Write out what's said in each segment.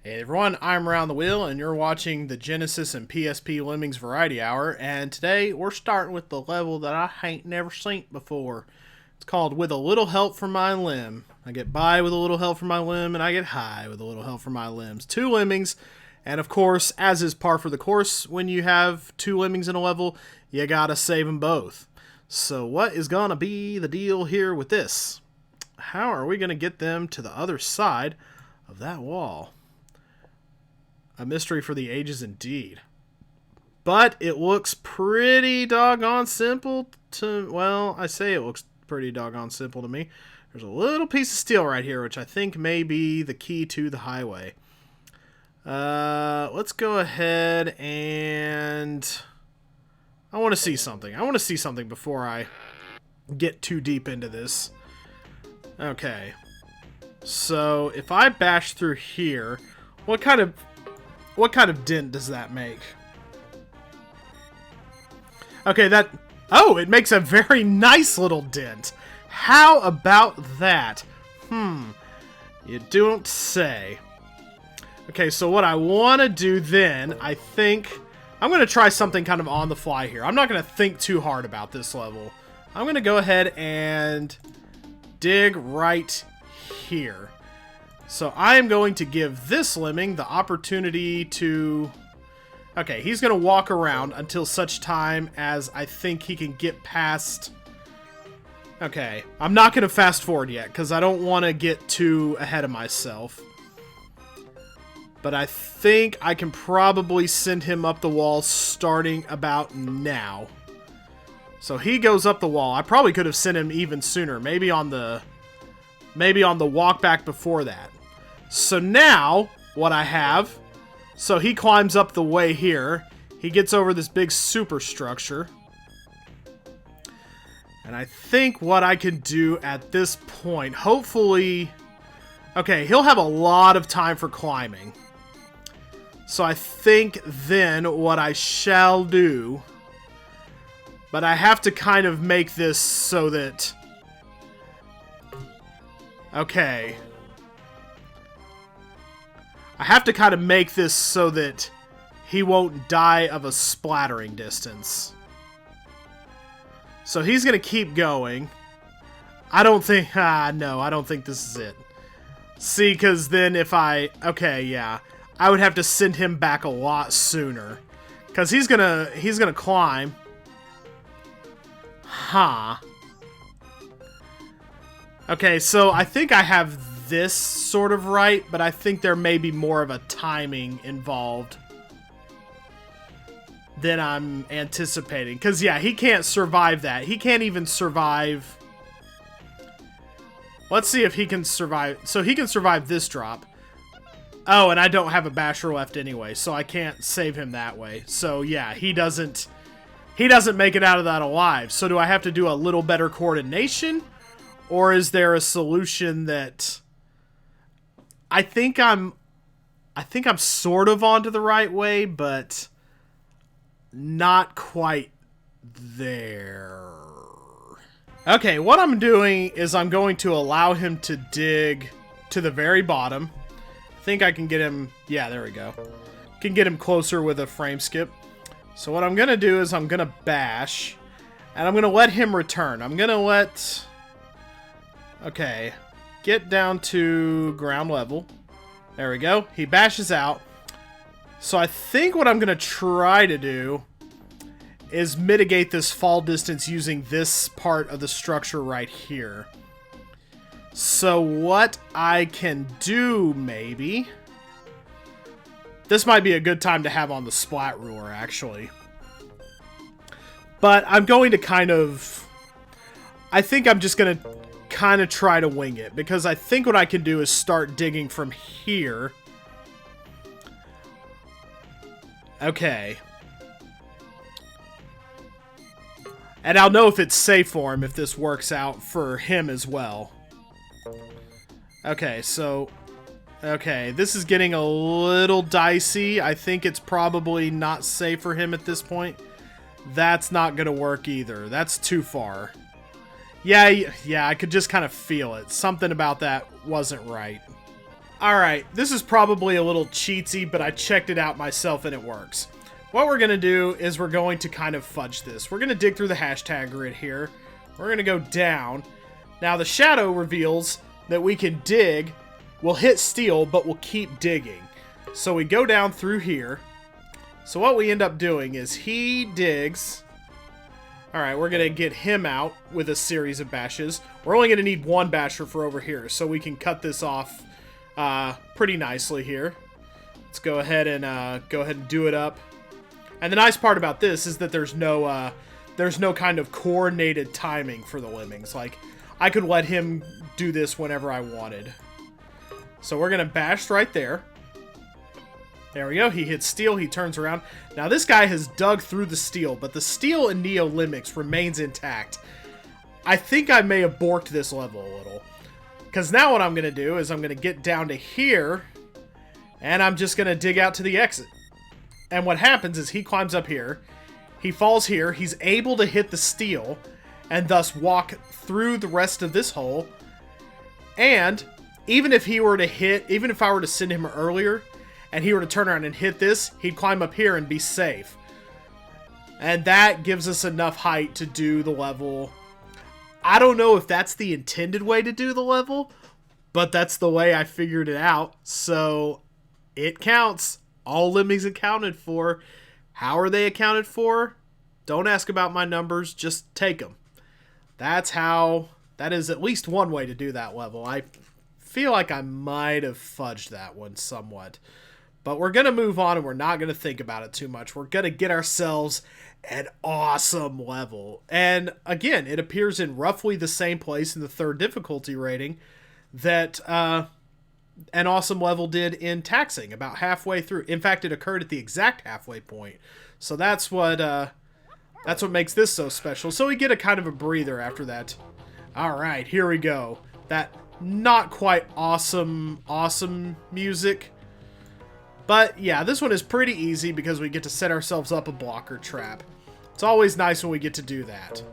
Hey everyone, I'm Round the Wheel, and you're watching the Genesis and PSP Lemmings Variety Hour, and today we're starting with the level that I ain't never seen before. It's called With a Little Help from My Limb. I get by with a little help from my limb, and I get high with a little help from my limbs. Two lemmings, and of course, as is par for the course, when you have two lemmings in a level, you gotta save them both. So what is gonna be the deal here with this? How are we gonna get them to the other side of that wall? A mystery for the ages indeed. But it looks pretty doggone simple to... Well, I say it looks pretty doggone simple to me. There's a little piece of steel right here, which I think may be the key to the highway. Let's go ahead and... I want to see something. I want to see something before I get too deep into this. Okay. So, if I bash through here, what kind of dent does that make? Okay, that... Oh, it makes a very nice little dent. How about that? You don't say. Okay, so what I want to do then, I think... I'm going to try something kind of on the fly here. I'm not going to think too hard about this level. I'm going to go ahead and dig right here. So I am going to give this lemming the opportunity to... Okay, he's going to walk around until such time as I think he can get past... Okay, I'm not going to fast forward yet, because I don't want to get too ahead of myself. But I think I can probably send him up the wall starting about now. So he goes up the wall. I probably could have sent him even sooner. Maybe on the walk back before that. So now, what I have... So he climbs up the way here. He gets over this big superstructure. And I think what I can do at this point... Hopefully... Okay, he'll have a lot of time for climbing. So I think then what I shall do... But I have to kind of make this so that... Okay. I have to kind of make this so that he won't die of a splattering distance. So he's going to keep going. I don't think... no, I don't think this is it. See, because then if I... Okay, yeah. I would have to send him back a lot sooner. Because he's gonna climb. Huh. Okay, so I think I have this sort of right, but I think there may be more of a timing involved than I'm anticipating. Because, yeah, he can't survive that. He can't even survive... Let's see if he can survive... So he can survive this drop. Oh, and I don't have a basher left anyway, so I can't save him that way. So, yeah, he doesn't make it out of that alive. So do I have to do a little better coordination? Or is there a solution that... I think I'm sort of onto the right way, but not quite there. Okay, what I'm doing is I'm going to allow him to dig to the very bottom. I think I can get him... Yeah, there we go. Can get him closer with a frame skip. So what I'm going to do is I'm going to bash, and I'm going to let him return. I'm going to let... Okay, get down to ground level. There we go. He bashes out. So I think what I'm going to try to do is mitigate this fall distance using this part of the structure right here. So what I can do, maybe... This might be a good time to have on the splat ruler, actually. But I'm going to kind of... I think I'm just going to kind of try to wing it, because I think what I can do is start digging from here. Okay. And I'll know if it's safe for him if this works out for him as well. Okay, so... Okay, this is getting a little dicey. I think it's probably not safe for him at this point. That's not going to work either. That's too far. Yeah, I could just kind of feel it. Something about that wasn't right. Alright, this is probably a little cheatsy, but I checked it out myself and it works. What we're going to do is we're going to kind of fudge this. We're going to dig through the hashtag grid here. We're going to go down. Now the shadow reveals that we can dig. We'll hit steel, but we'll keep digging. So we go down through here. So what we end up doing is he digs. Alright, we're going to get him out with a series of bashes. We're only going to need one basher for over here, so we can cut this off pretty nicely here. Let's go ahead and do it up. And the nice part about this is that there's no kind of coordinated timing for the lemmings. Like, I could let him do this whenever I wanted. So we're going to bash right there. There we go. He hits steel. He turns around. Now this guy has dug through the steel, but the steel in Neo Lemmings remains intact. I think I may have borked this level a little. Because now what I'm going to do is I'm going to get down to here, and I'm just going to dig out to the exit. And what happens is he climbs up here, he falls here, he's able to hit the steel, and thus walk through the rest of this hole. And even if I were to send him earlier, and he were to turn around and hit this, he'd climb up here and be safe. And that gives us enough height to do the level. I don't know if that's the intended way to do the level, but that's the way I figured it out. So it counts. All lemmings accounted for. How are they accounted for? Don't ask about my numbers, just take them. That is at least one way to do that level. I feel like I might have fudged that one somewhat. But we're going to move on and we're not going to think about it too much. We're going to get ourselves an awesome level. And again, it appears in roughly the same place in the 3rd difficulty rating that an awesome level did in taxing, about halfway through. In fact, it occurred at the exact halfway point. So that's what makes this so special. So we get a kind of a breather after that. All right, here we go. That not quite awesome music. But yeah, this one is pretty easy because we get to set ourselves up a blocker trap. It's always nice when we get to do that.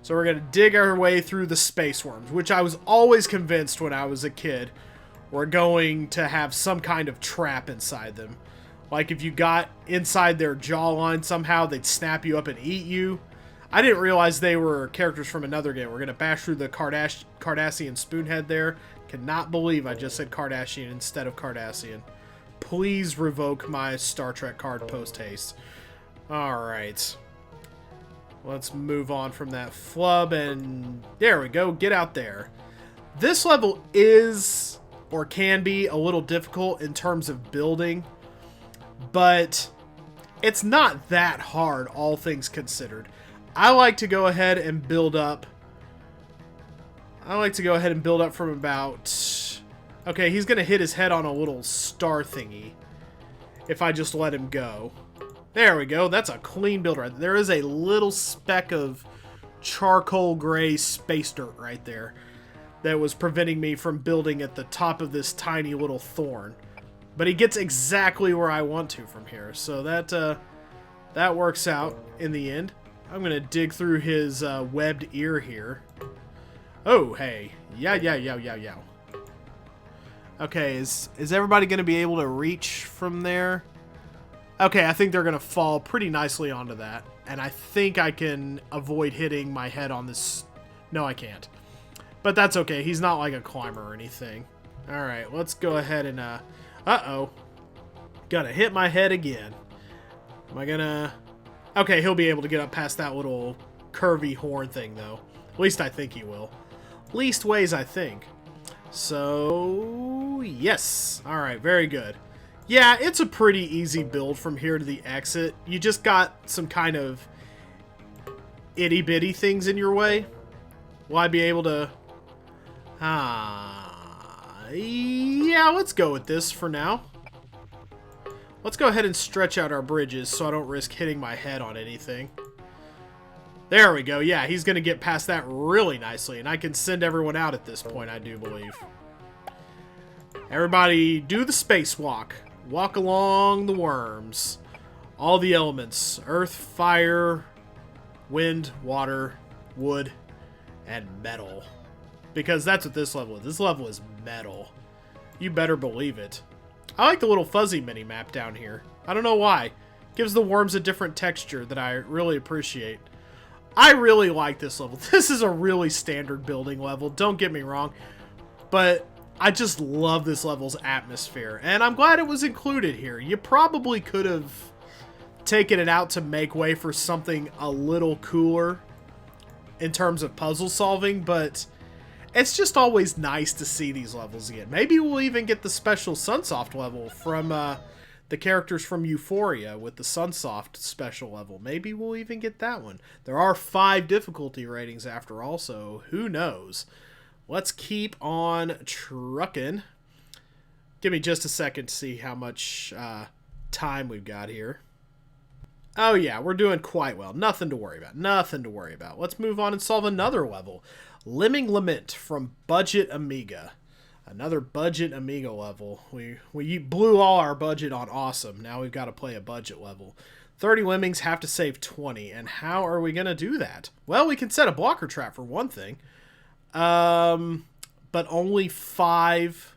So we're going to dig our way through the space worms, which I was always convinced when I was a kid were going to have some kind of trap inside them. Like if you got inside their jawline somehow, they'd snap you up and eat you. I didn't realize they were characters from another game. We're going to bash through the Cardassian spoonhead there. Cannot believe I just said Kardashian instead of Cardassian. Please revoke my Star Trek card post-haste. Alright. Let's move on from that flub, and there we go. Get out there. This level is, or can be, a little difficult in terms of building, but it's not that hard, all things considered. I like to go ahead and build up. From about... Okay, he's going to hit his head on a little star thingy if I just let him go. There we go. That's a clean build right there. There is a little speck of charcoal gray space dirt right there that was preventing me from building at the top of this tiny little thorn. But he gets exactly where I want to from here. So that works out in the end. I'm going to dig through his webbed ear here. Oh, hey. Yeah. Okay, is everybody going to be able to reach from there? Okay, I think they're going to fall pretty nicely onto that. And I think I can avoid hitting my head on this. No, I can't. But that's okay. He's not like a climber or anything. Alright, let's go ahead and... Uh-oh. Gonna hit my head again. Am I gonna... Okay, he'll be able to get up past that little curvy horn thing, though. At least I think he will. Least ways, I think. So, yes. Alright, very good. Yeah, it's a pretty easy build from here to the exit. You just got some kind of itty-bitty things in your way. Will I be able to... Yeah, let's go with this for now. Let's go ahead and stretch out our bridges so I don't risk hitting my head on anything. There we go. Yeah, he's going to get past that really nicely, and I can send everyone out at this point, I do believe. Everybody do the spacewalk. Walk along the worms. All the elements. Earth, fire, wind, water, wood, and metal. Because that's what this level is. This level is metal. You better believe it. I like the little fuzzy mini-map down here. I don't know why. Gives the worms a different texture that I really appreciate. I really like this level. This is a really standard building level, don't get me wrong. But I just love this level's atmosphere, and I'm glad it was included here. You probably could have taken it out to make way for something a little cooler in terms of puzzle solving, but it's just always nice to see these levels again. Maybe we'll even get the special Sunsoft level from the characters from Euphoria with the Sunsoft special level. Maybe we'll even get that one. There are 5 difficulty ratings after all, so who knows? Let's keep on trucking. Give me just a second to see how much time we've got here. Oh yeah, we're doing quite well. Nothing to worry about. Nothing to worry about. Let's move on and solve another level. Lemming Lament from Budget Amiga. Another Budget Amiga level. We blew all our budget on Awesome. Now we've got to play a budget level. 30 lemmings have to save 20. And how are we going to do that? Well, we can set a blocker trap for one thing. But only 5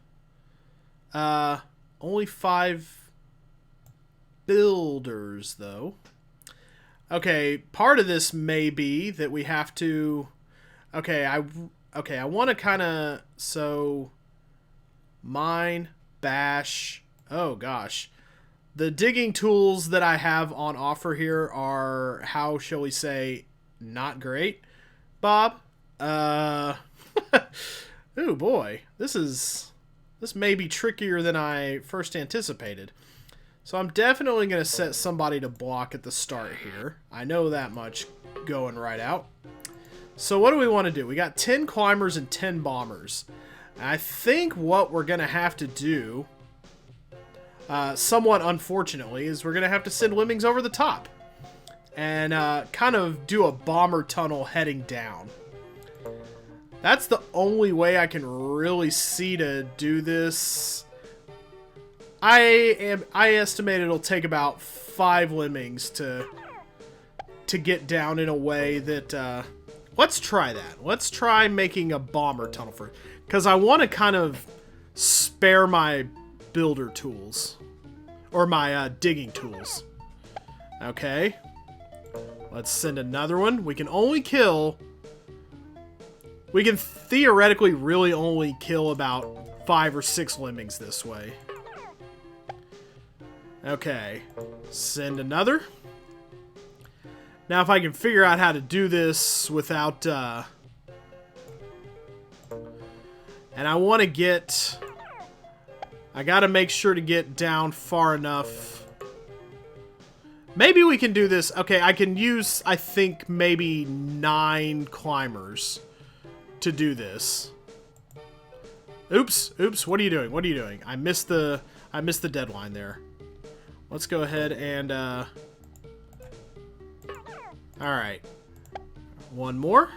builders though. Okay, part of this may be that we have to, I want to kind of, so mine, bash, oh gosh. The digging tools that I have on offer here are, how shall we say, not great, Bob. Oh boy, this may be trickier than I first anticipated. So I'm definitely going to set somebody to block at the start here. I know that much going right out. So what do we want to do? We got 10 climbers and 10 bombers. I think what we're going to have to do, somewhat unfortunately, is we're going to have to send lemmings over the top. And kind of do a bomber tunnel heading down. That's the only way I can really see to do this. I estimate it'll take about 5 lemmings to get down in a way that, let's try that. Let's try making a bomber tunnel for, because I want to kind of spare my builder tools, or my digging tools. Okay, let's send another one. We can theoretically really only kill about 5 or 6 lemmings this way. Okay, send another. Now if I can figure out how to do this without, and I want to get, I gotta make sure to get down far enough. Maybe we can do this. Okay, I can use, I think, maybe 9 climbers to do this. Oops, what are you doing? What are you doing? I missed the deadline there. Let's go ahead and, alright. One more.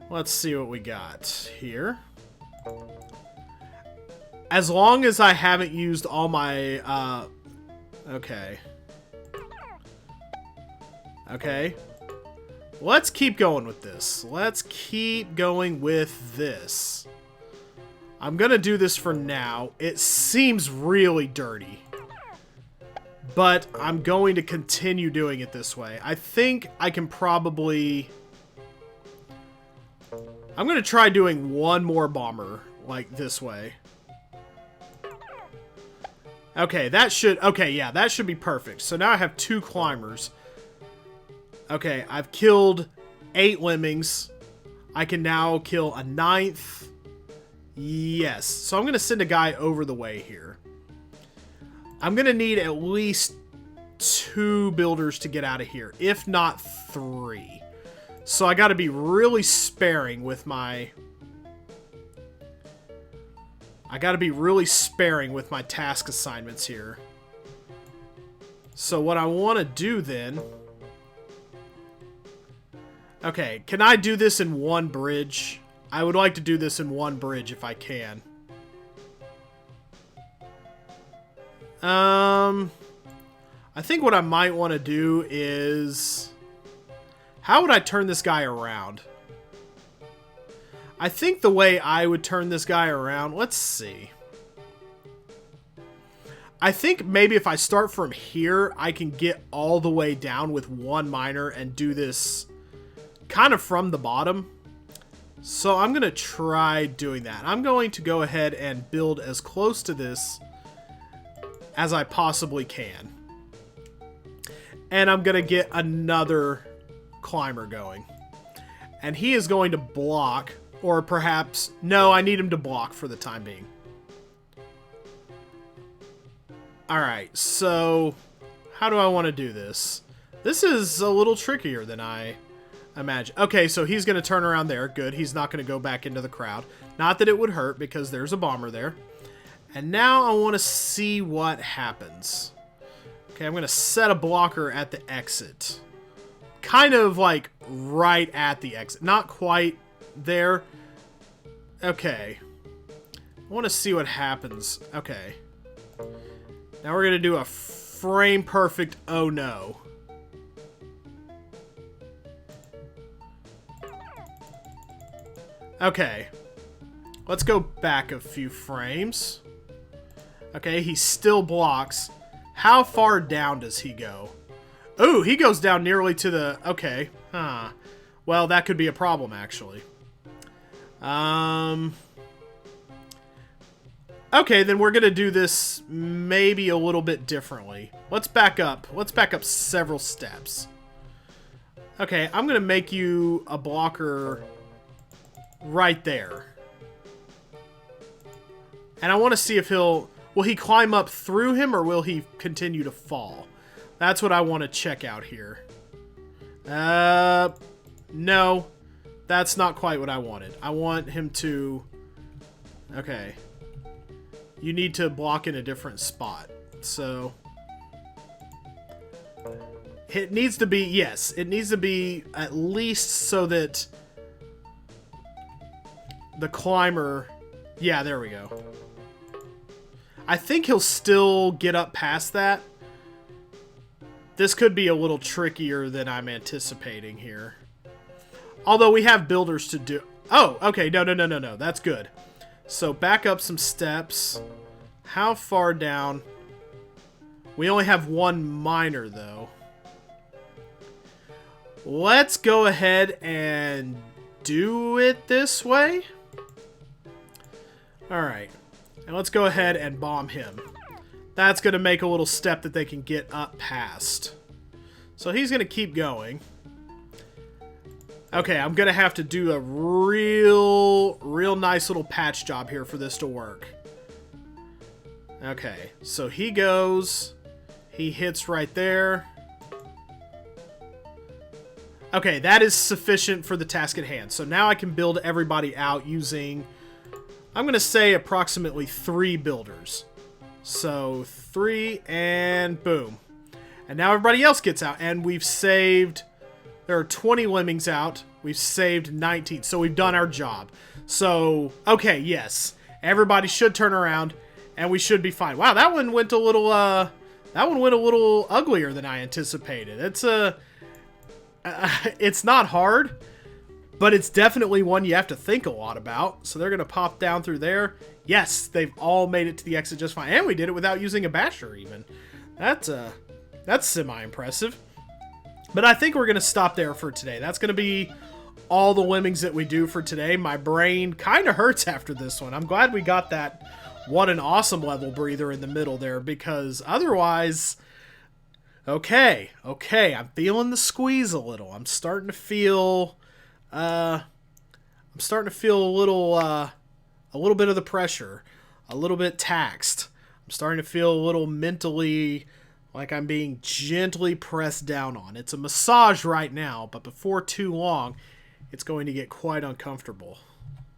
Let's see what we got here. As long as I haven't used all my, okay. Okay. Let's keep going with this. Let's keep going with this. I'm gonna do this for now. It seems really dirty, but I'm going to continue doing it this way. I think I can probably... I'm going to try doing one more bomber, like, this way. Okay, that should... Okay, yeah, that should be perfect. So now I have 2 climbers. Okay, I've killed 8 lemmings. I can now kill a 9th. Yes. So I'm going to send a guy over the way here. I'm going to need at least 2 builders to get out of here, if not 3. So I got to be really sparing with my... task assignments here. So what I want to do then... Okay, can I do this in one bridge? I would like to do this in one bridge if I can. I think what I might want to do is... How would I turn this guy around? I think the way I would turn this guy around... Let's see. I think maybe if I start from here, I can get all the way down with one miner and do this kind of from the bottom. So I'm going to try doing that. I'm going to go ahead and build as close to this as I possibly can. And I'm going to get another climber going. And he is going to block, or perhaps... No, I need him to block for the time being. Alright, so how do I want to do this? This is a little trickier than I imagine. Okay, so he's going to turn around there. Good, he's not going to go back into the crowd. Not that it would hurt, because there's a bomber there. And now I want to see what happens. Okay, I'm going to set a blocker at the exit. Kind of like right at the exit. Not quite there. Okay. I want to see what happens. Okay. Now we're going to do a frame perfect oh no. Okay. Let's go back a few frames. Okay, he still blocks. How far down does he go? Ooh, he goes down nearly to the... Okay. Huh. Well, that could be a problem, actually. Okay, then we're going to do this maybe a little bit differently. Let's back up. Let's back up several steps. Okay, I'm going to make you a blocker right there. And I want to see if he'll... Will he climb up through him, or will he continue to fall? That's what I want to check out here. No. That's not quite what I wanted. I want him to... Okay. You need to block in a different spot. So... It needs to be... Yes, it needs to be at least so that... The climber... Yeah, there we go. I think he'll still get up past that. This could be a little trickier than I'm anticipating here. Although we have builders to do... Oh, okay. No. That's good. So back up some steps. How far down? We only have one miner, though. Let's go ahead and do it this way. Alright. And let's go ahead and bomb him. That's going to make a little step that they can get up past. So he's going to keep going. Okay, I'm going to have to do a real nice little patch job here for this to work. Okay, so he goes. He hits right there. Okay, that is sufficient for the task at hand. So now I can build everybody out using... I'm going to say approximately 3 builders. So 3 and boom. And now everybody else gets out. And we've saved... There are 20 lemmings out. We've saved 19. So we've done our job. So, okay, yes. Everybody should turn around. And we should be fine. Wow, that one went a little... that one went a little uglier than I anticipated. It's it's not hard. But it's definitely one you have to think a lot about. So they're going to pop down through there. Yes, they've all made it to the exit just fine. And we did it without using a basher even. That's semi-impressive. But I think we're going to stop there for today. That's going to be all the lemmings that we do for today. My brain kind of hurts after this one. I'm glad we got that what an awesome level breather in the middle there. Because otherwise... Okay. I'm feeling the squeeze a little. I'm starting to feel... a little bit of the pressure, a little bit taxed. I'm starting to feel a little mentally like I'm being gently pressed down on. It's a massage right now, but before too long, it's going to get quite uncomfortable.